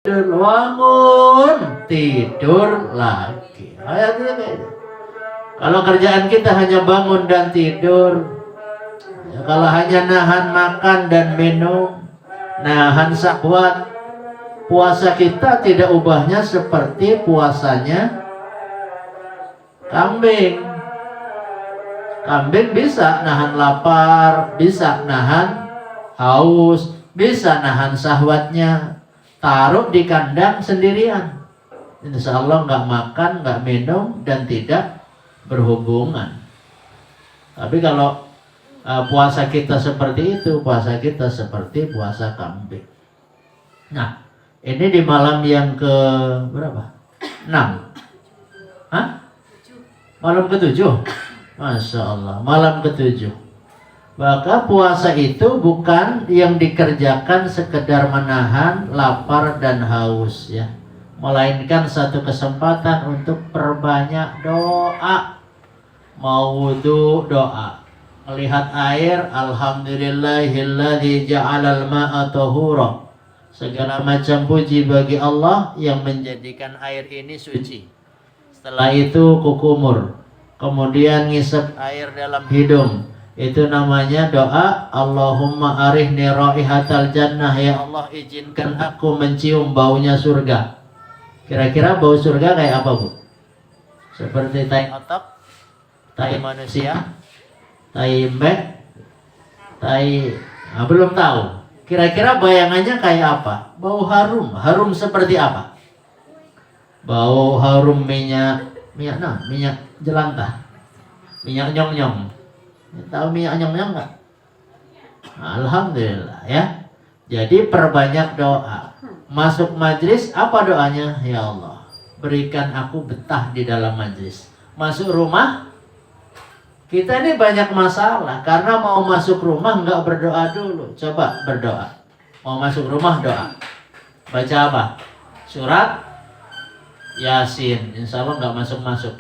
bangun, tidur lagi. Ayatnya kayak itu. Kalau kerjaan kita hanya bangun dan tidur, ya, kalau hanya nahan makan dan minum, nahan syahwat, puasa kita tidak ubahnya seperti puasanya kambing. Kambing bisa nahan lapar, bisa nahan haus, bisa nahan syahwatnya. Taruh di kandang sendirian, insya Allah nggak makan, nggak minum, dan tidak berhubungan. Tapi kalau puasa kita seperti itu, puasa kita seperti puasa kambing. Nah, ini di malam yang ke berapa? 6. Hah? Malam ke-7? Masya Allah, malam ke-7. Maka puasa itu bukan yang dikerjakan sekedar menahan lapar dan haus, ya, melainkan satu kesempatan untuk perbanyak doa. Mau wudu, doa. Melihat air, alhamdulillahilladzi ja'alal ma'a tahura. Segala macam puji bagi Allah yang menjadikan air ini suci. Setelah itu kukumur, kemudian ngisep air dalam hidung. Itu namanya doa Allahumma arihni raihatal jannah. Ya Allah, izinkan aku mencium baunya surga. Kira-kira bau surga kayak apa, Bu? Seperti tai otak, tai manusia, tai mbek, tai... belum tahu. Kira-kira bayangannya kayak apa? Bau harum. Harum seperti apa? Bau harum minyak jelantah, minyak nyong-nyong. Tahu minyak nyong-nyong nggak? Alhamdulillah, ya. Jadi perbanyak doa. Masuk majlis, apa doanya? Ya Allah, berikan aku betah di dalam majlis. Masuk rumah, kita ini banyak masalah karena mau masuk rumah nggak berdoa dulu. Coba berdoa. Mau masuk rumah doa. Baca apa? Surat Yasin. Insya Allah nggak masuk-masuk.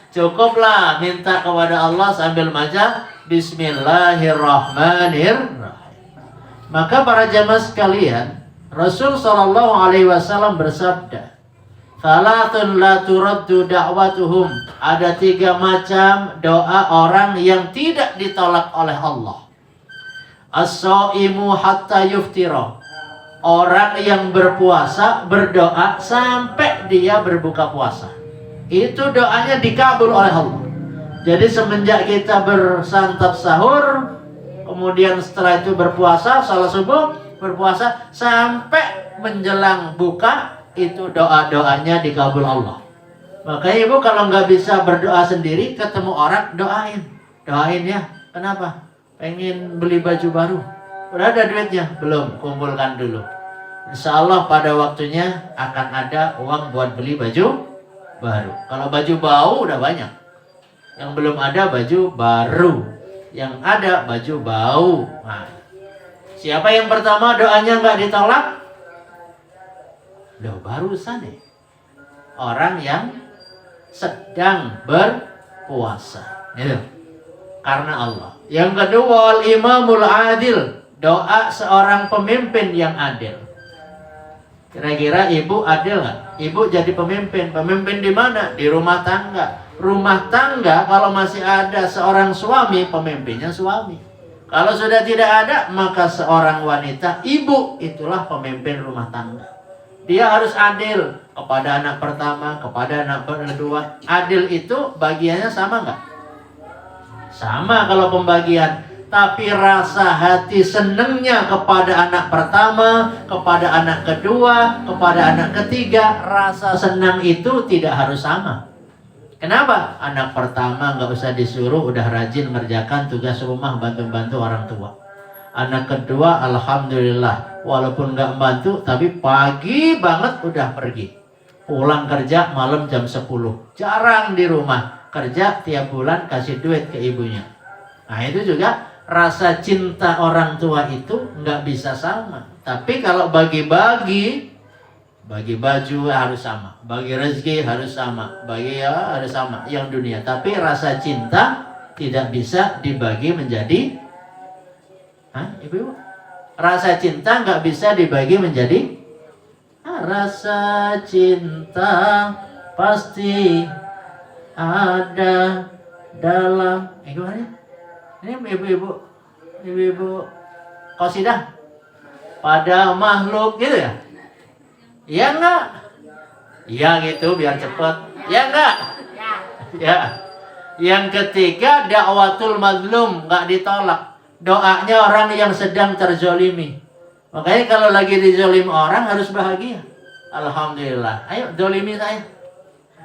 Cukuplah minta kepada Allah sambil baca Bismillahirrahmanirrahim. Maka para jamaah sekalian, Rasul SAW bersabda, Salatun la turaddu da'watuhum. Ada 3 macam doa orang yang tidak ditolak oleh Allah. As-shaimu hatta yuftira. Orang yang berpuasa berdoa sampai dia berbuka puasa. Itu doanya dikabul oleh Allah. Jadi semenjak kita bersantap sahur, kemudian setelah itu berpuasa, salat subuh, berpuasa sampai menjelang buka, itu doa-doanya dikabul Allah. Makanya Ibu kalau nggak bisa berdoa sendiri, ketemu orang, doain ya. Kenapa? Pengen beli baju baru. Udah ada duitnya? Belum, kumpulkan dulu. Insya Allah pada waktunya akan ada uang buat beli baju baru. Kalau baju bau udah banyak. Yang belum ada baju baru. Yang ada baju bau. Nah, siapa yang pertama doanya nggak ditolak? Loh, barusan nih. Orang yang sedang berpuasa. Gitu. Karena Allah. Yang kedua, al-imamul adil. Doa seorang pemimpin yang adil. Kira-kira Ibu adil nggak? Ibu jadi pemimpin. Pemimpin di mana? Di rumah tangga. Rumah tangga kalau masih ada seorang suami, pemimpinnya suami. Kalau sudah tidak ada, maka seorang wanita, ibu, itulah pemimpin rumah tangga. Dia harus adil kepada anak pertama, kepada anak kedua. Adil itu bagiannya sama nggak? Sama kalau pembagian. Tapi rasa hati senengnya kepada anak pertama, kepada anak kedua, kepada anak ketiga, rasa senang itu tidak harus sama. Kenapa? Anak pertama nggak usah disuruh, udah rajin mengerjakan tugas rumah, bantu-bantu orang tua. Anak kedua, alhamdulillah, walaupun nggak bantu, tapi pagi banget udah pergi. Pulang kerja malam jam 10. Jarang di rumah. Kerja tiap bulan kasih duit ke ibunya. Nah itu juga rasa cinta orang tua itu nggak bisa sama. Tapi kalau bagi-bagi, bagi baju harus sama, bagi rezeki harus sama, bagi harus sama yang dunia. Tapi rasa cinta tidak bisa dibagi menjadi, Ibu? Rasa cinta nggak bisa dibagi menjadi rasa cinta pasti ada dalam gimana? Ini ibu-ibu qasidah pada makhluk gitu ya? Ya enggak? Ya gitu biar cepet. Ya enggak? Ya. Yang ketiga dakwatul mazlum, enggak ditolak. Doanya orang yang sedang terzolimi. Makanya kalau lagi dizolim orang harus bahagia. Alhamdulillah. Ayo zolimi saya.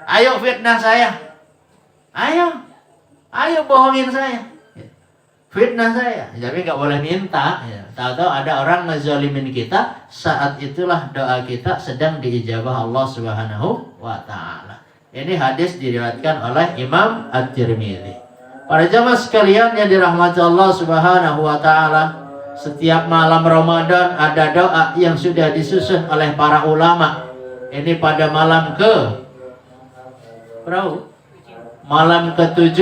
Ayo fitnah saya. Ayo bohongin saya. Fitnah saya. Tapi nggak boleh minta. Ya. Tahu-tahu ada orang ngezolimin kita, saat itulah doa kita sedang diijabah Allah Subhanahu wa Ta'ala. Ini hadis diriwayatkan oleh Imam At-Tirmidzi. Para jamaah sekalian yang dirahmati Allah Subhanahu wa Ta'ala, setiap malam Ramadan ada doa yang sudah disusun oleh para ulama. Ini pada malam berapa? Malam ke-7.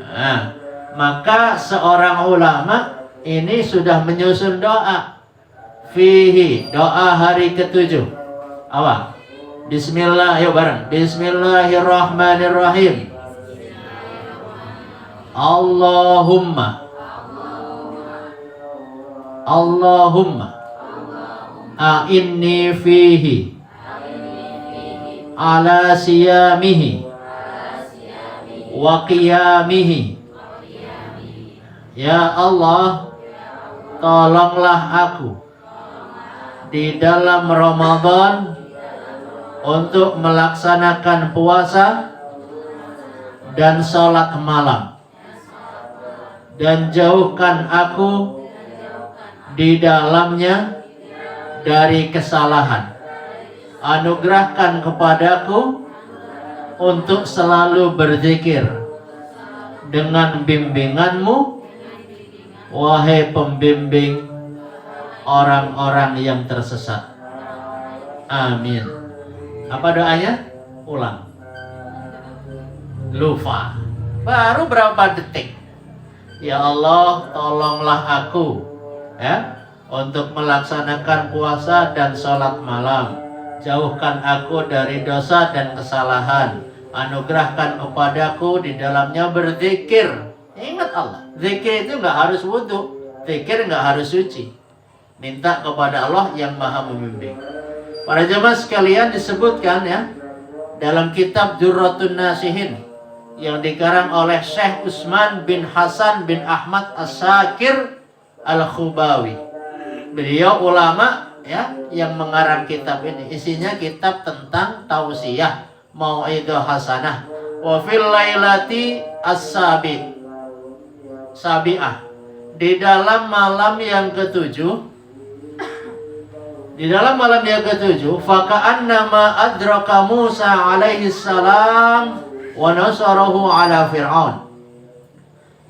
Nah, maka seorang ulama ini sudah menyusun doa. Fihi, doa hari ke-7. Apa? Bismillah, ayo bareng. Bismillahirrahmanirrahim. Allahumma a'inni fihi ala siyamihi wa qiyamihi. Ya Allah, tolonglah aku di dalam Ramadan untuk melaksanakan puasa dan sholat malam, dan jauhkan aku di dalamnya dari kesalahan. Anugerahkan kepadaku untuk selalu berzikir dengan bimbinganmu, wahai pembimbing orang-orang yang tersesat. Amin. Apa doanya? Ulang. Lupa. Baru berapa detik. Ya Allah, tolonglah aku untuk melaksanakan puasa dan sholat malam. Jauhkan aku dari dosa dan kesalahan. Anugerahkan kepadaku di dalamnya berzikir. Ingat Allah, zikir itu nggak harus wudhu, zikir nggak harus suci. Minta kepada Allah yang maha membimbing. Para jemaah sekalian, disebutkan ya dalam kitab Durratun Nasihin yang dikarang oleh Syekh Utsman bin Hasan bin Ahmad As-Sakir Al-Khubawi. Beliau ulama ya yang mengarang kitab ini. Isinya kitab tentang tausiyah, mau'idhah hasanah, wa fil lailati sabi'ah. Di dalam malam yang ke-7, faka'annama adraka Musa alaihi salam wa nasarahu ala Fir'aun.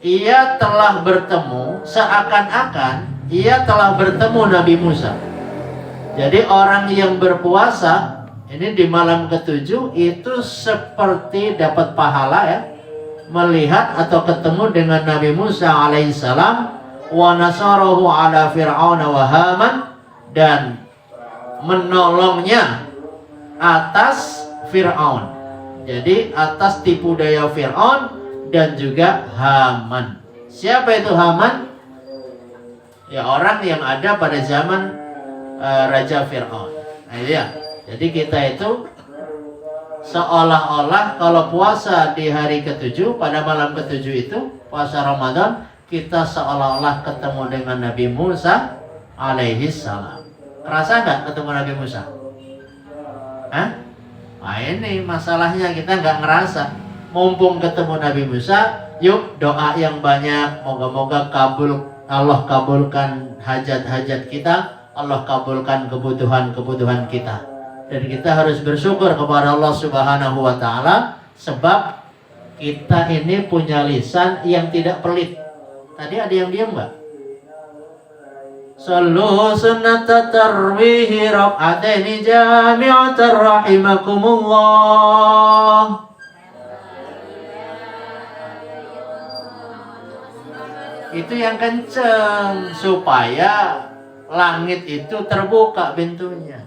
Ia telah bertemu, seakan-akan ia telah bertemu Nabi Musa. Jadi orang yang berpuasa ini di malam ke-7 itu seperti dapat pahala ya, melihat atau ketemu dengan Nabi Musa alaihissalam, wa nasarahu ala Fir'aun wa Haman, dan menolongnya atas Fir'aun. Jadi atas tipu daya Fir'aun dan juga Haman. Siapa itu Haman? Ya orang yang ada pada zaman Raja Fir'aun. Nah ya. Jadi kita itu seolah-olah kalau puasa di hari ke-7, pada malam ke-7 itu puasa Ramadan, kita seolah-olah ketemu dengan Nabi Musa alaihi salam. Kerasa nggak ketemu Nabi Musa? Hah? Nah ini masalahnya, kita nggak ngerasa. Mumpung ketemu Nabi Musa, yuk doa yang banyak. Moga-moga Allah kabulkan hajat-hajat kita, Allah kabulkan kebutuhan-kebutuhan kita. Dan kita harus bersyukur kepada Allah Subhanahu wa Ta'ala, sebab kita ini punya lisan yang tidak pelit. Tadi ada yang diam nggak? Sallu sunnata tarwihi raq'ataini jami'atan rahimakumullah. Itu yang kenceng supaya langit itu terbuka pintunya.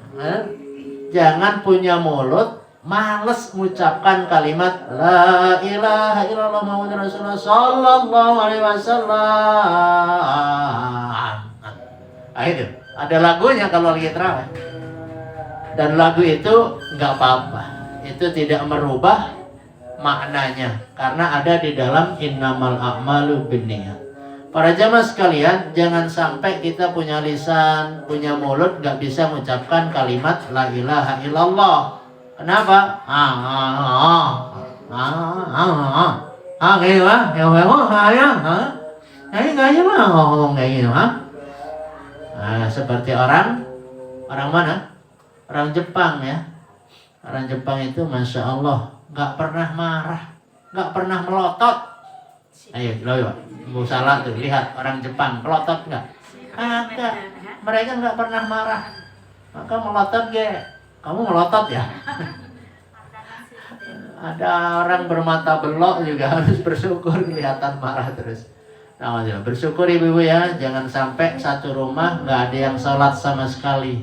jangan punya mulut males mengucapkan kalimat la ilaha illallah Muhammadur Rasulullah sallallahu alaihi wasallam. Nah, itu ada lagunya kalau lagi terawih. Dan lagu itu nggak apa-apa. Itu tidak merubah maknanya karena ada di dalam innamal a'malu binniyat. Para jamaah sekalian, jangan sampai kita punya lisan, punya mulut nggak bisa mengucapkan kalimat la ilaha illallah. Kenapa? Kayak apa? Nggak jelas ngomong kayak gitu, seperti orang mana? Orang Jepang ya. Orang Jepang itu Masya Allah nggak pernah marah, nggak pernah melotot. Ayo, mau salah tuh, lihat orang Jepang melotot nggak? Enggak, mereka nggak pernah marah. Maka melotot kamu melotot ya? Ada orang bermata belok juga harus bersyukur kelihatan marah terus. Nah, bersyukur ibu-ibu ya, jangan sampai satu rumah nggak ada yang sholat sama sekali.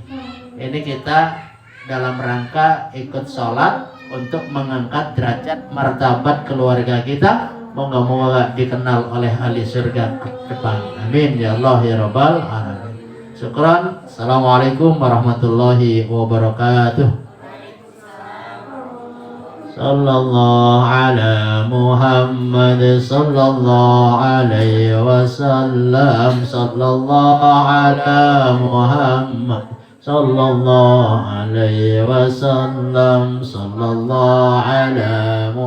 Ini kita dalam rangka ikut sholat untuk mengangkat derajat martabat keluarga kita. Moga-moga dikenal oleh ahli surga ke depan. Amin ya Allah ya Rabbal alamin. Syukran. Assalamualaikum warahmatullahi wabarakatuh. Sallallahu ala Muhammad sallallahu alaihi wasallam. Sallallahu ala Muhammad sallallahu alaihi wasallam. Sallallahu ala